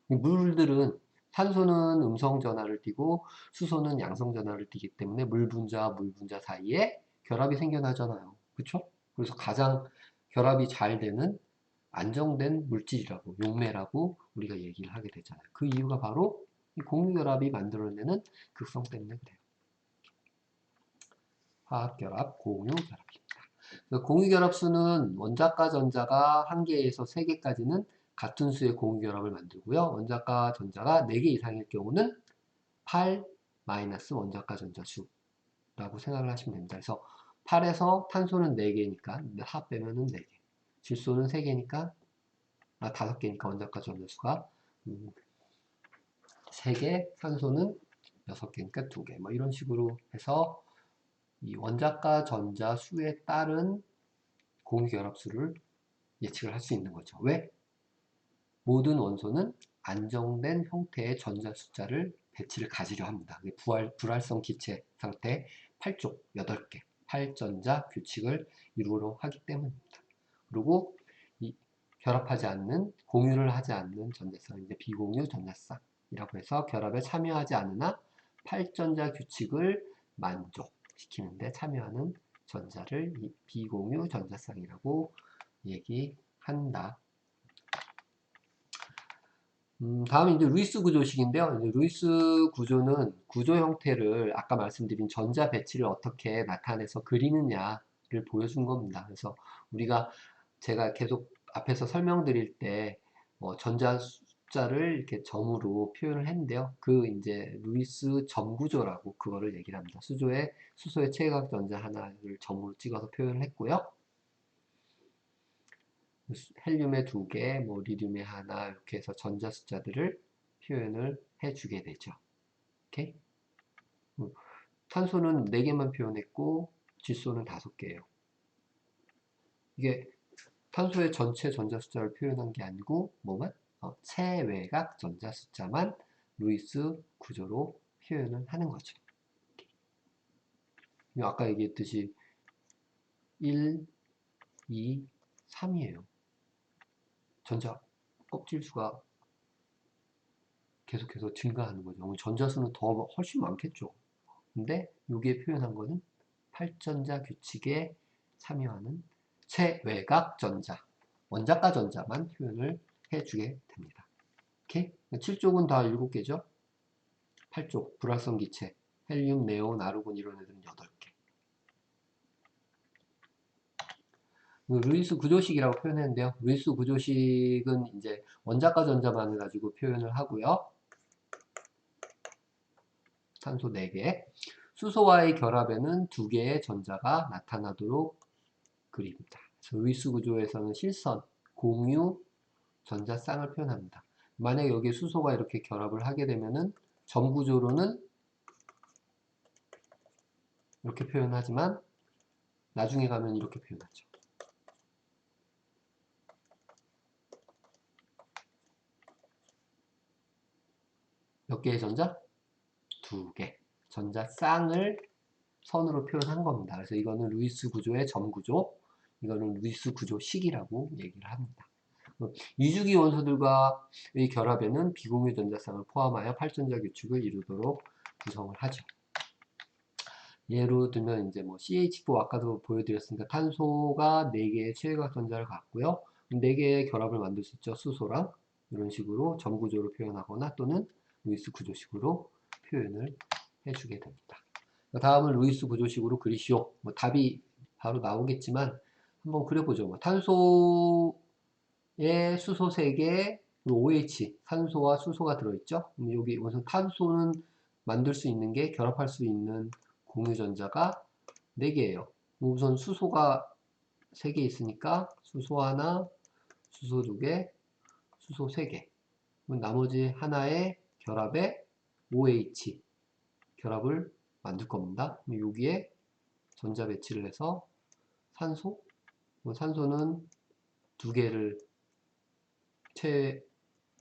물들은 산소는 음성 전하를 띠고 수소는 양성 전하를 띠기 때문에 물 분자와 물 분자 사이에 결합이 생겨나잖아요. 그렇죠? 그래서 가장 결합이 잘 되는 안정된 물질이라고 용매라고 우리가 얘기를 하게 되잖아요. 그 이유가 바로 이 공유결합이 만들어내는 극성 때문에 그래요. 화학결합, 공유결합입니다. 공유결합수는 원자과 전자가 1개에서 3개까지는 같은 수의 공유결합을 만들고요. 원자과 전자가 4개 이상일 경우는 8 마이너스 원자과 전자 수라고 생각을 하시면 됩니다. 그래서 8에서 탄소는 4개니까 하 빼면은 4개. 질소는 3개니까 5개니까 원자과 전자 수가 3개, 산소는 6개니까 2개. 뭐 이런 식으로 해서 이 원자과 전자 수에 따른 공유결합수를 예측을 할 수 있는 거죠. 왜? 모든 원소는 안정된 형태의 전자 숫자를 배치를 가지려 합니다. 불활성 기체 상태 8쪽 8개. 팔전자 규칙을 이루도록 하기 때문입니다. 그리고 이 결합하지 않는, 공유를 하지 않는 전자쌍, 이제 비공유 전자쌍이라고 해서 결합에 참여하지 않으나 팔전자 규칙을 만족시키는데 참여하는 전자를 비공유 전자쌍이라고 얘기한다. 다음은 이제 루이스 구조식인데요. 이제 루이스 구조는 구조 형태를 아까 말씀드린 전자 배치를 어떻게 나타내서 그리느냐를 보여준 겁니다. 그래서 제가 계속 앞에서 설명드릴 때 전자 숫자를 이렇게 점으로 표현을 했는데요. 이제 루이스 점 구조라고 그거를 얘기를 합니다. 수소의 최각 전자 하나를 점으로 찍어서 표현을 했고요. 헬륨에 2개, 리듐에 하나 이렇게 해서 전자 숫자들을 표현을 해주게 되죠. 오케이? 탄소는 4개만 표현했고 질소는 5개예요. 이게 탄소의 전체 전자 숫자를 표현한 게 아니고 뭐만? 체외각 전자 숫자만 루이스 구조로 표현을 하는 거죠. 아까 얘기했듯이 1, 2, 3이에요. 전자 껍질 수가 계속해서 증가하는 거죠. 전자수는 훨씬 많겠죠. 근데 여기에 표현한 거는 팔전자 규칙에 참여하는 체외각 전자, 원자가 전자만 표현을 해주게 됩니다. 오케이? 7쪽은 다 7개죠. 8쪽, 불활성 기체, 헬륨, 네온, 아르곤 이런 애들은 8개. 루이스 구조식이라고 표현했는데요. 루이스 구조식은 이제 원자가 전자만을 가지고 표현을 하고요. 탄소 4개. 수소와의 결합에는 2개의 전자가 나타나도록 그립니다. 그래서 루이스 구조에서는 실선, 공유, 전자쌍을 표현합니다. 만약에 여기 수소가 이렇게 결합을 하게 되면은 점 구조로는 이렇게 표현하지만 나중에 가면 이렇게 표현하죠. 몇 개의 전자? 2개. 전자쌍을 선으로 표현한 겁니다. 그래서 이거는 루이스 구조의 점 구조, 이거는 루이스 구조식이라고 얘기를 합니다. 이주기 원소들과의 결합에는 비공유 전자쌍을 포함하여 팔전자 규칙을 이루도록 구성을 하죠. 예로 들면 이제 CH4 아까도 보여드렸으니까 탄소가 4개의 최외각 전자를 갖고요. 4개의 결합을 만들 수 있죠. 수소랑 이런 식으로 점 구조로 표현하거나 또는 루이스 구조식으로 표현을 해주게 됩니다. 다음은 루이스 구조식으로 그리시오. 답이 바로 나오겠지만 한번 그려보죠. 탄소에 수소 3개, OH, 산소와 수소가 들어있죠. 여기 우선 탄소는 만들 수 있는 게 결합할 수 있는 공유전자가 4개예요. 우선 수소가 3개 있으니까 수소 하나, 수소 2개, 수소 3개. 나머지 하나의 결합에 OH 결합을 만들 겁니다. 여기에 전자 배치를 해서 산소, 산소는 2개를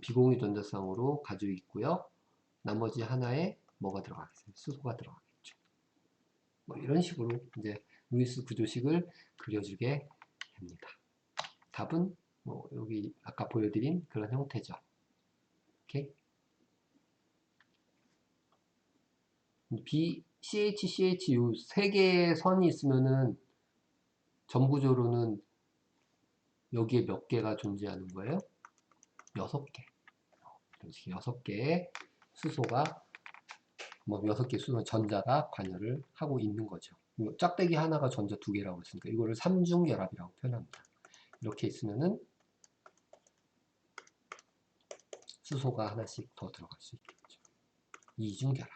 비공유 전자쌍으로 가지고 있고요. 나머지 하나에 뭐가 들어가겠어요? 수소가 들어가겠죠. 이런 식으로 이제 루이스 구조식을 그려주게 됩니다. 답은 여기 아까 보여드린 그런 형태죠. 오케이? CH 요 3개의 선이 있으면은 점구조로는 여기에 몇 개가 존재하는 거예요? 6개. 이런 식의 6개의 수소가 6개 수소 전자가 관여를 하고 있는 거죠. 짝대기 하나가 전자 2개라고 했으니까 이거를 삼중결합이라고 표현합니다. 이렇게 있으면은 수소가 하나씩 더 들어갈 수 있겠죠. 이중결합.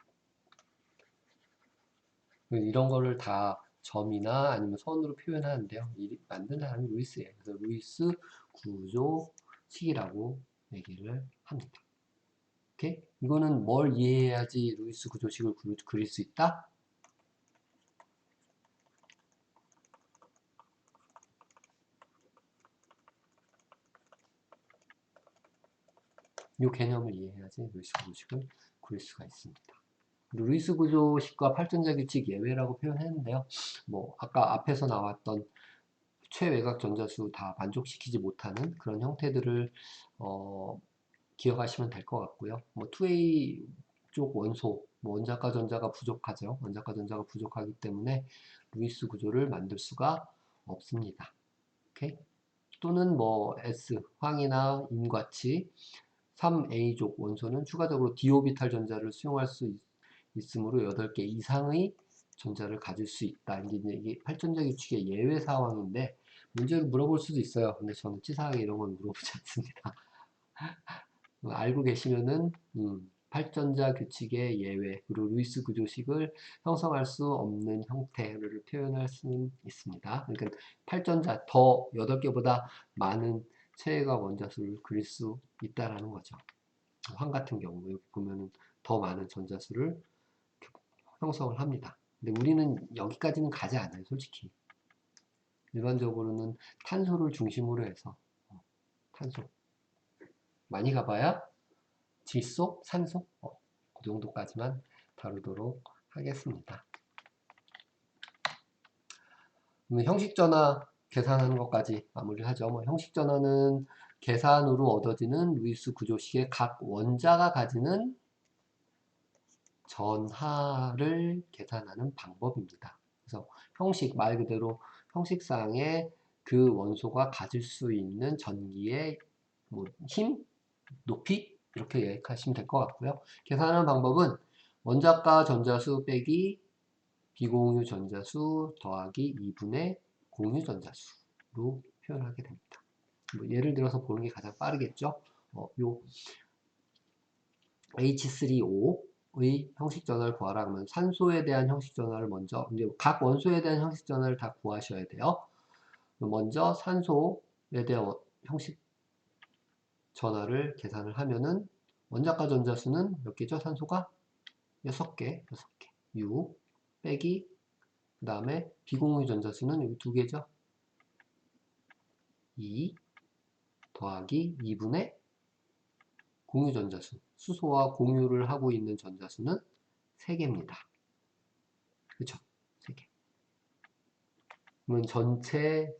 이런 거를 다 점이나 아니면 선으로 표현하는데요. 만든 사람이 루이스예요. 그래서 루이스 구조식이라고 얘기를 합니다. 오케이? 이거는 뭘 이해해야지 루이스 구조식을 그릴 수 있다? 이 개념을 이해해야지 루이스 구조식을 그릴 수가 있습니다. 루이스 구조식과 팔전자 규칙 예외라고 표현했는데요. 뭐 아까 앞에서 나왔던 최외곽 전자수 다 만족시키지 못하는 그런 형태들을 기억하시면 될 것 같고요. 뭐 2A 쪽 원소, 뭐 원자과 전자가 부족하죠. 원자과 전자가 부족하기 때문에 루이스 구조를 만들 수가 없습니다. 오케이? 또는 뭐 S, 황이나 인과치, 3A족 원소는 추가적으로 d오비탈 전자를 수용할 수 있으므로 8개 이상의 전자를 가질 수 있다. 이게 8전자 규칙의 예외 상황인데 문제를 물어볼 수도 있어요. 근데 저는 치사하게 이런 건 물어보지 않습니다. 알고 계시면은 8전자 규칙의 예외 그리고 루이스 구조식을 형성할 수 없는 형태를 표현할 수는 있습니다. 그러니까 8전자 더 8개보다 많은 최외곽 원자수를 그릴 수 있다라는 거죠. 황 같은 경우 여기 보면은 더 많은 전자수를 형성을 합니다. 근데 우리는 여기까지는 가지 않아요, 솔직히. 일반적으로는 탄소를 중심으로 해서 탄소 많이 가봐야 질소, 산소 그 정도까지만 다루도록 하겠습니다. 형식 전화 계산하는 것까지 마무리하죠. 뭐 형식 전화는 계산으로 얻어지는 루이스 구조식의 각 원자가 가지는 전하를 계산하는 방법입니다. 그래서 형식 말 그대로 형식상의 그 원소가 가질 수 있는 전기의 뭐 힘, 높이 이렇게 예측하시면 될 것 같고요. 계산하는 방법은 원자과 전자수 빼기 비공유 전자수 더하기 2분의 공유 전자수로 표현하게 됩니다. 뭐 예를 들어서 보는 게 가장 빠르겠죠. 요 H3O의 형식 전화를 구하라 그러면 산소에 대한 형식 전화를 먼저 이제 각 원소에 대한 형식 전화를 다 구하셔야 돼요. 먼저 산소에 대한 형식 전화를 계산을 하면은 원자과 전자수는 몇 개죠? 산소가 6개, 6개. 6 빼기 그 다음에 비공유 전자수는 여기 2개죠? 2 더하기 2분의 공유 전자수. 수소와 공유를 하고 있는 전자수는 3개입니다. 그쵸? 3개. 그러면 전체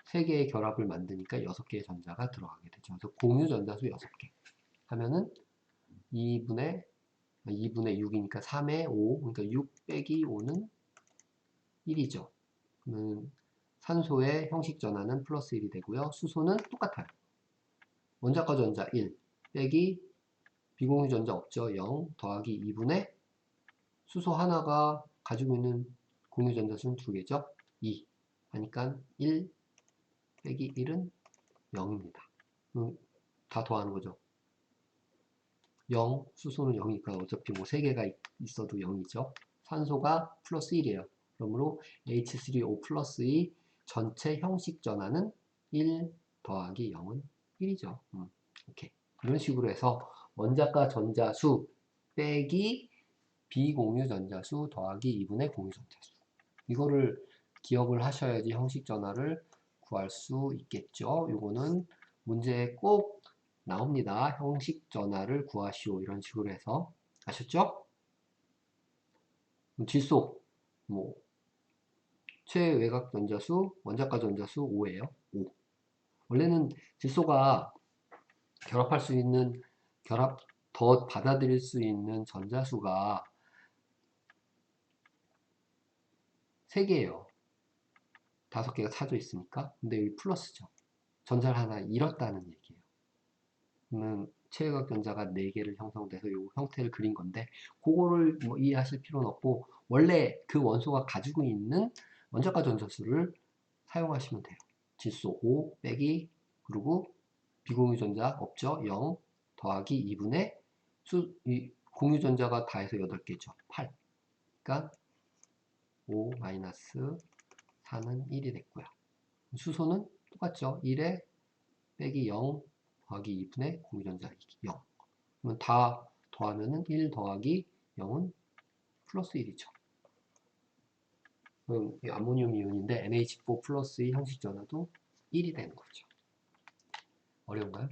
3개의 결합을 만드니까 6개의 전자가 들어가게 되죠. 그래서 공유 전자수 6개 하면은 2분의 6이니까 3의 5, 그러니까 6 빼기 5는 1이죠. 그러면 산소의 형식 전하는 플러스 1이 되고요. 수소는 똑같아요. 원자과 전자 1 빼기 비공유 전자 없죠. 0 더하기 2분의 수소 하나가 가지고 있는 공유 전자수는 2개죠. 2 하니까 1 빼기 1은 0입니다. 다 더하는 거죠. 0, 수소는 0이니까 어차피 뭐 3개가 있어도 0이죠. 산소가 플러스 1이에요. 그러므로 H3O 플러스 2 전체 형식 전하는 1 더하기 0은 1이죠. 이렇게 이런 식으로 해서 원자과 전자수 빼기 비공유 전자수 더하기 2분의 공유 전자수 이거를 기억을 하셔야지 형식 전하를 구할 수 있겠죠. 요거는 문제에 꼭 나옵니다. 형식 전하를 구하시오. 이런 식으로 해서 아셨죠? 질소 뭐 최외곽 전자수, 원자과 전자수 5예요. 5. 원래는 질소가 결합할 수 있는 결합 더 받아들일 수 있는 전자수가 3개예요. 5개가 차져 있으니까. 근데 여기 플러스죠. 전자를 하나 잃었다는 얘기예요. 그러면 최외곽 전자가 4개를 형성돼서 이 형태를 그린 건데 그거를 뭐 이해하실 필요는 없고 원래 그 원소가 가지고 있는 원자과 전자수를 사용하시면 돼요. 질소 5 빼기 그리고 비공유 전자 없죠? 0 더하기 2분의 이 공유 전자가 다 해서 8개죠. 8. 그러니까 5 마이너스 4는 1이 됐고요. 수소는 똑같죠. 1에 빼기 0 더하기 2분의 공유전자 0. 그러면 다 더하면은 1 더하기 0은 플러스 1이죠. 그럼 이 아모늄 이온인데 NH4 플러스의 형식 전화도 1이 되는 거죠. 어려운가요?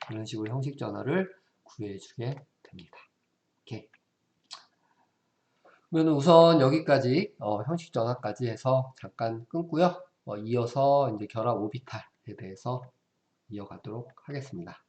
이런 식으로 형식 전화를 구해주게 됩니다. 이렇게. 그러면 우선 여기까지 형식 정화까지 해서 잠깐 끊고요. 이어서 이제 결합 오비탈에 대해서 이어가도록 하겠습니다.